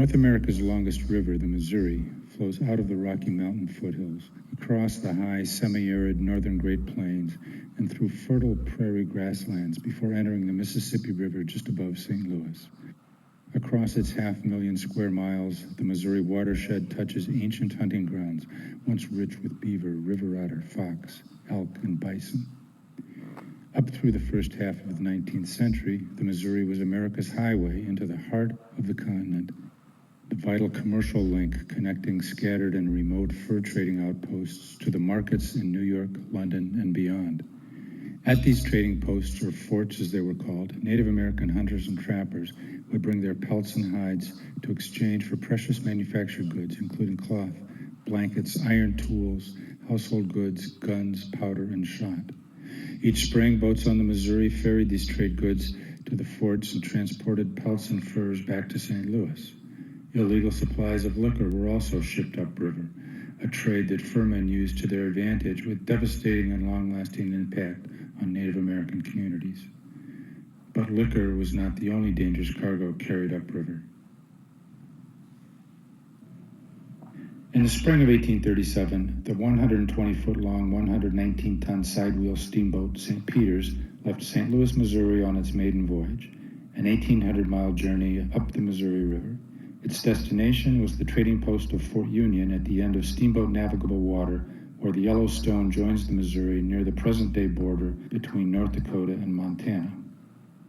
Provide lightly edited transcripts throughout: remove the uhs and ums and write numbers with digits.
North America's longest river, the Missouri, flows out of the Rocky Mountain foothills, across the high, semi-arid northern Great Plains, and through fertile prairie grasslands before entering the Mississippi River just above St. Louis. Across its 500,000 square miles, the Missouri watershed touches ancient hunting grounds, once rich with beaver, river otter, fox, elk, and bison. Up through the first half of the 19th century, the Missouri was America's highway into the heart of the continent, the vital commercial link connecting scattered and remote fur trading outposts to the markets in New York, London, and beyond. At these trading posts, or forts as they were called, Native American hunters and trappers would bring their pelts and hides to exchange for precious manufactured goods, including cloth, blankets, iron tools, household goods, guns, powder, and shot. Each spring, boats on the Missouri ferried these trade goods to the forts and transported pelts and furs back to St. Louis. Illegal supplies of liquor were also shipped upriver, a trade that furmen used to their advantage with devastating and long-lasting impact on Native American communities. But liquor was not the only dangerous cargo carried upriver. In the spring of 1837, the 120-foot-long, 119-ton sidewheel steamboat St. Peter's left St. Louis, Missouri on its maiden voyage, an 1,800-mile journey up the Missouri River. Its destination was the trading post of Fort Union at the end of steamboat navigable water, where the Yellowstone joins the Missouri near the present-day border between North Dakota and Montana.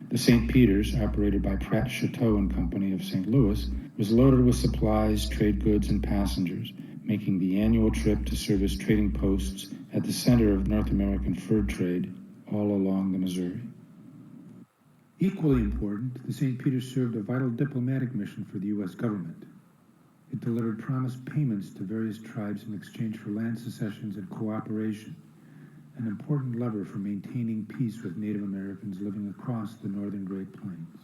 The St. Peter's, operated by Pratt Chateau and Company of St. Louis, was loaded with supplies, trade goods, and passengers, making the annual trip to service trading posts at the center of North American fur trade all along the Missouri. Equally important, the St. Peter's served a vital diplomatic mission for the U.S. government. It delivered promised payments to various tribes in exchange for land cessions and cooperation, an important lever for maintaining peace with Native Americans living across the northern Great Plains.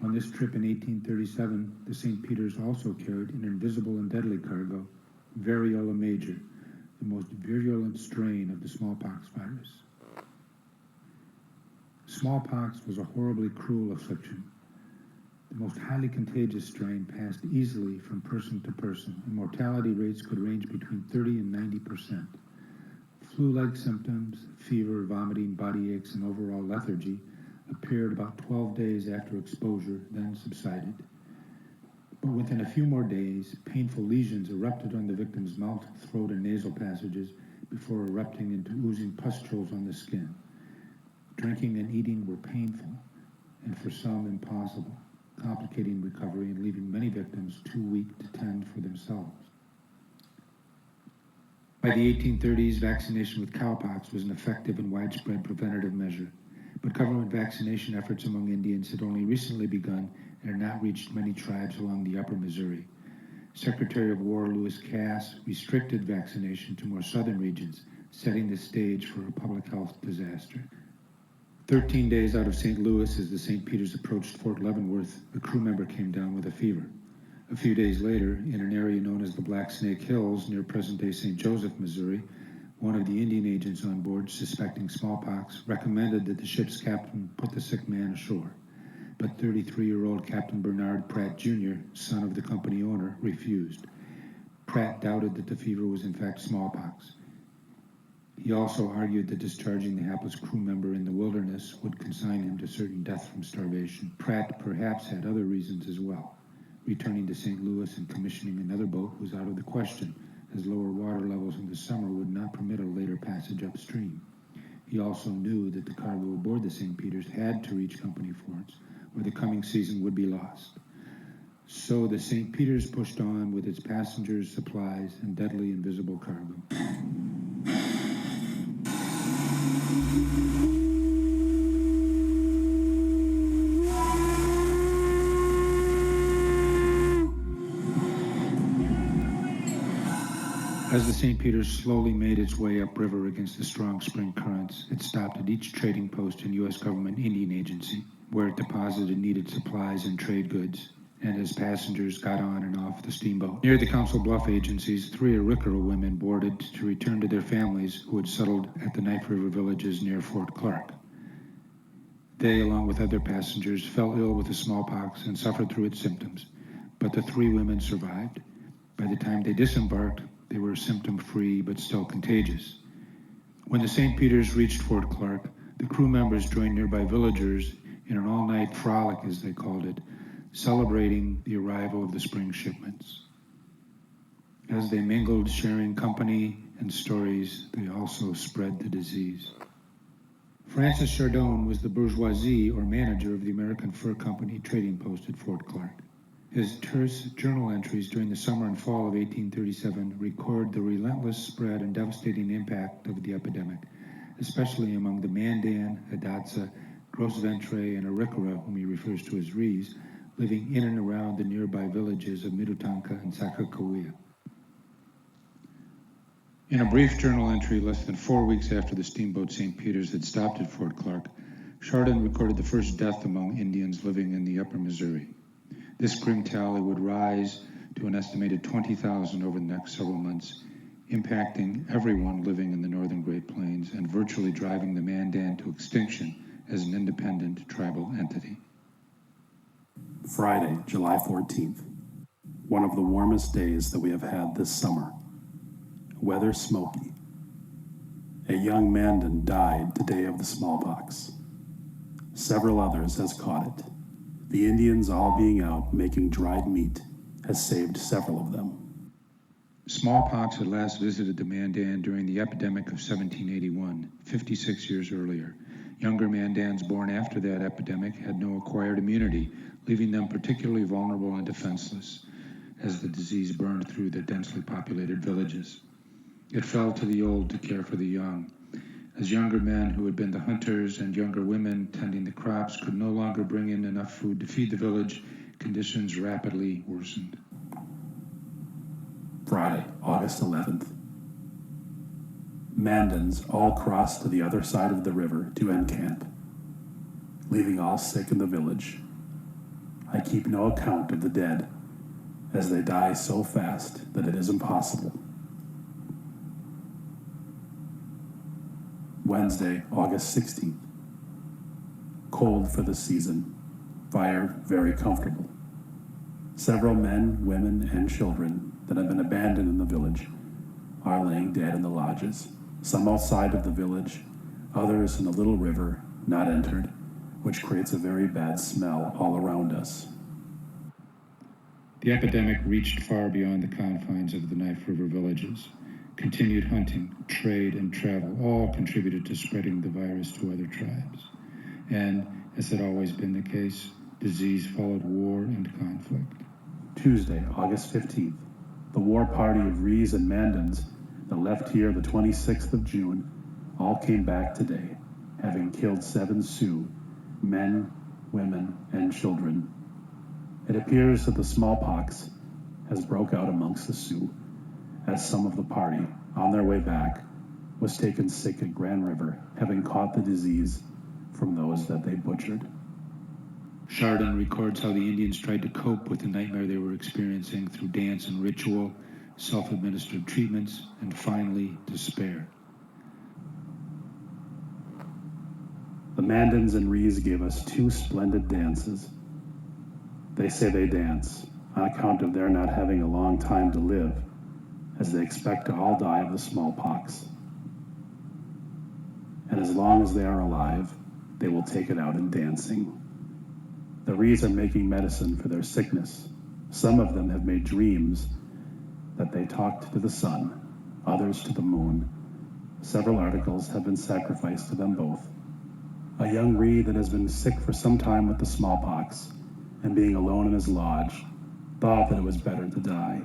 On this trip in 1837, the St. Peter's also carried an invisible and deadly cargo, variola major, the most virulent strain of the smallpox virus. Smallpox was a horribly cruel affliction. The most highly contagious strain passed easily from person to person, and mortality rates could range between 30 and 90%. Flu-like symptoms, fever, vomiting, body aches, and overall lethargy appeared about 12 days after exposure, then subsided. But within a few more days, painful lesions erupted on the victim's mouth, throat, and nasal passages before erupting into oozing pustules on the skin. Drinking and eating were painful, and for some impossible, complicating recovery and leaving many victims too weak to tend for themselves. By the 1830s, vaccination with cowpox was an effective and widespread preventative measure, but government vaccination efforts among Indians had only recently begun and had not reached many tribes along the upper Missouri. Secretary of War Lewis Cass restricted vaccination to more southern regions, setting the stage for a public health disaster. 13 days out of St. Louis, as the St. Peter's approached Fort Leavenworth, a crew member came down with a fever. A few days later, in an area known as the Black Snake Hills near present-day St. Joseph, Missouri, one of the Indian agents on board, suspecting smallpox, recommended that the ship's captain put the sick man ashore. But 33-year-old Captain Bernard Pratt, Jr., son of the company owner, refused. Pratt doubted that the fever was in fact smallpox. He also argued that discharging the hapless crew member in the wilderness would consign him to certain death from starvation. Pratt perhaps had other reasons as well. Returning to St. Louis and commissioning another boat was out of the question, as lower water levels in the summer would not permit a later passage upstream. He also knew that the cargo aboard the St. Peter's had to reach company forts, or the coming season would be lost. So the St. Peter's pushed on with its passengers, supplies, and deadly invisible cargo. As the St. Peter's slowly made its way upriver against the strong spring currents, it stopped at each trading post and U.S. government Indian agency, where it deposited needed supplies and trade goods, and as passengers got on and off the steamboat. Near the Council Bluff agencies, 3 Arikara women boarded to return to their families who had settled at the Knife River villages near Fort Clark. They, along with other passengers, fell ill with the smallpox and suffered through its symptoms, but the 3 women survived. By the time they disembarked, they were symptom-free but still contagious. When the St. Peter's reached Fort Clark, the crew members joined nearby villagers in an all-night frolic, as they called it, celebrating the arrival of the spring shipments. As they mingled, sharing company and stories, they also spread the disease. Francis Chardon was the bourgeoisie or manager of the American Fur Company trading post at Fort Clark. His terse journal entries during the summer and fall of 1837 record the relentless spread and devastating impact of the epidemic, especially among the Mandan, Hidatsa, Gros Ventre, and Arikara, whom he refers to as Rees, living in and around the nearby villages of Mirutanka and Sakakawea. In a brief journal entry less than 4 weeks after the steamboat St. Peter's had stopped at Fort Clark, Chardon recorded the first death among Indians living in the upper Missouri. This grim tally would rise to an estimated 20,000 over the next several months, impacting everyone living in the northern Great Plains and virtually driving the Mandan to extinction as an independent tribal entity. Friday, July 14th, one of the warmest days that we have had this summer. Weather smoky. A young Mandan died the day of the smallpox. Several others has caught it. The Indians all being out making dried meat has saved several of them. Smallpox had last visited the Mandan during the epidemic of 1781, 56 years earlier. Younger Mandans born after that epidemic had no acquired immunity, leaving them particularly vulnerable and defenseless as the disease burned through the densely populated villages. It fell to the old to care for the young. As younger men who had been the hunters and younger women tending the crops could no longer bring in enough food to feed the village, conditions rapidly worsened. Friday, August 11th. Mandans all crossed to the other side of the river to encamp, leaving all sick in the village. I keep no account of the dead, as they die so fast that it is impossible. Wednesday, August 16th. Cold for the season. Fire very comfortable. Several men, women, and children that have been abandoned in the village are laying dead in the lodges, some outside of the village, others in the little river not entered, which creates a very bad smell all around us. The epidemic reached far beyond the confines of the Knife River villages. Continued hunting, trade, and travel all contributed to spreading the virus to other tribes. And, as had always been the case, disease followed war and conflict. Tuesday, August 15th. The war party of Rees and Mandans that left here the 26th of June all came back today, having killed 7 Sioux, men, women, and children. It appears that the smallpox has broke out amongst the Sioux, as some of the party, on their way back, was taken sick at Grand River, having caught the disease from those that they butchered. Chardon records how the Indians tried to cope with the nightmare they were experiencing through dance and ritual, self-administered treatments, and finally, despair. The Mandans and Rees gave us 2 splendid dances. They say they dance on account of their not having a long time to live, as they expect to all die of the smallpox. And as long as they are alive, they will take it out in dancing. The Rees are making medicine for their sickness. Some of them have made dreams that they talked to the sun, others to the moon. Several articles have been sacrificed to them both. A young Ree that has been sick for some time with the smallpox, and being alone in his lodge, thought that it was better to die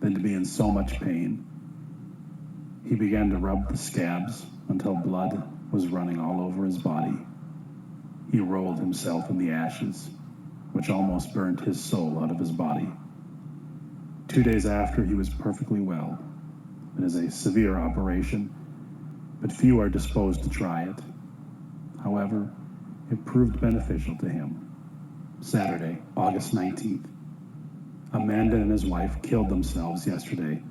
than to be in so much pain. He began to rub the scabs until blood was running all over his body. He rolled himself in the ashes, which almost burnt his soul out of his body. 2 days after, he was perfectly well. It is a severe operation, but few are disposed to try it. However, it proved beneficial to him. Saturday, August 19th. A Mandan and his wife killed themselves yesterday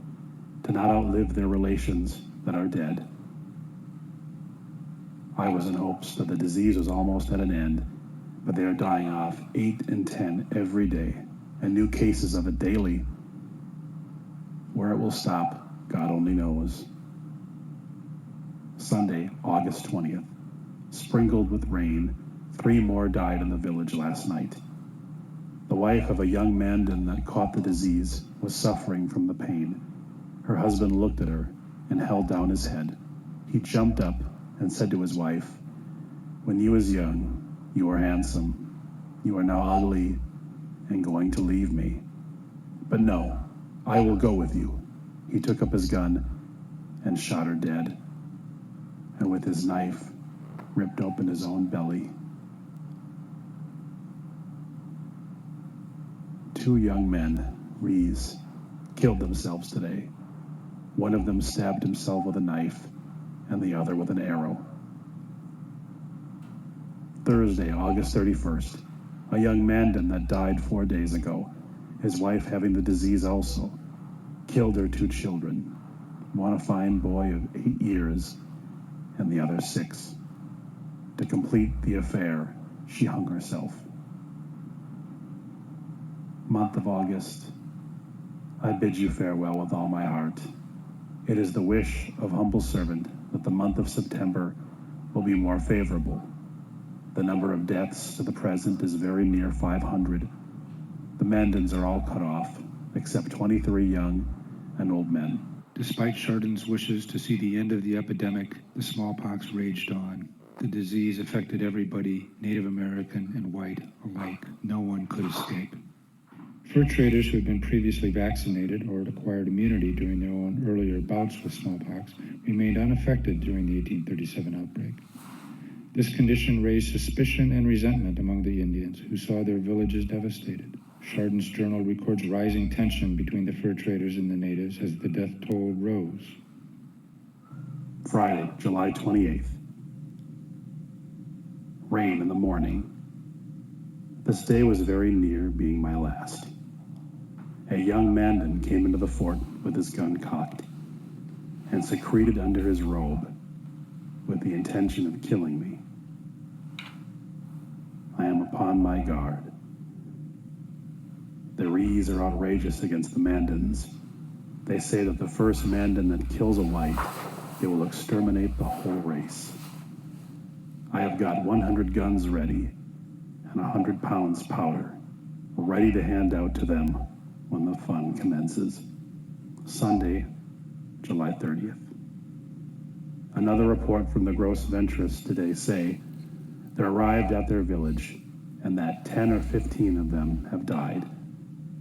to not outlive their relations that are dead. I was in hopes that the disease was almost at an end but they are dying off 8 and 10 every day, and new cases of it daily. Where it will stop, God only knows. Sunday, August 20th. Sprinkled with rain, 3 more died in the village last night. The wife of a young Mandan that caught the disease was suffering from the pain. Her husband looked at her and held down his head. He jumped up and said to his wife, "When you was young, you were handsome. You are now ugly and going to leave me. But no, I will go with you." He took up his gun and shot her dead, and with his knife ripped open his own belly. 2 young men, Rees, killed themselves today. One of them stabbed himself with a knife and the other with an arrow. Thursday, August 31st. A young Mandan that died 4 days ago, his wife having the disease also, killed her 2 children, one a fine boy of 8 years and the other 6. To complete the affair, she hung herself. Month of August, I bid you farewell with all my heart. It is the wish of humble servant that the month of September will be more favorable. The number of deaths to the present is very near 500. The Mandans are all cut off, except 23 young and old men. Despite Chardon's wishes to see the end of the epidemic, the smallpox raged on. The disease affected everybody, Native American and white alike. No one could escape. Fur traders who had been previously vaccinated or had acquired immunity during their own earlier bouts with smallpox remained unaffected during the 1837 outbreak. This condition raised suspicion and resentment among the Indians, who saw their villages devastated. Chardon's journal records rising tension between the fur traders and the natives as the death toll rose. Friday, July 28th. Rain in the morning. This day was very near being my last. A young Mandan came into the fort with his gun cocked and secreted under his robe with the intention of killing me. I am upon my guard. The Rees are outrageous against the Mandans. They say that the first Mandan that kills a white, they will exterminate the whole race. I have got 100 guns ready and 100 pounds powder, ready to hand out to them when the fun commences. Sunday, July 30th. Another report from the gross venturists today say they arrived at their village and that 10 or 15 of them have died,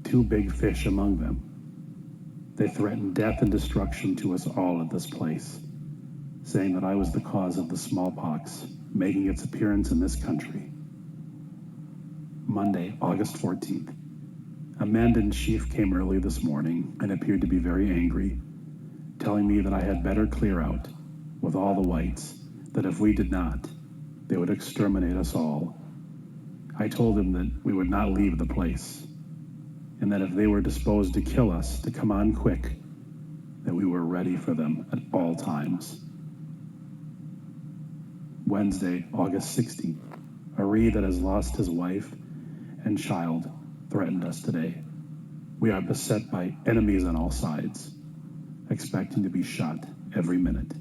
2 big fish among them. They threatened death and destruction to us all at this place, saying that I was the cause of the smallpox making its appearance in this country. Monday, August 14th. A Mandan chief came early this morning and appeared to be very angry, telling me that I had better clear out with all the whites, that if we did not, they would exterminate us all. I told him that we would not leave the place, and that if they were disposed to kill us, to come on quick, that we were ready for them at all times. Wednesday, August 16th. A Ree that has lost his wife and child threatened us today. We are beset by enemies on all sides, expecting to be shot every minute.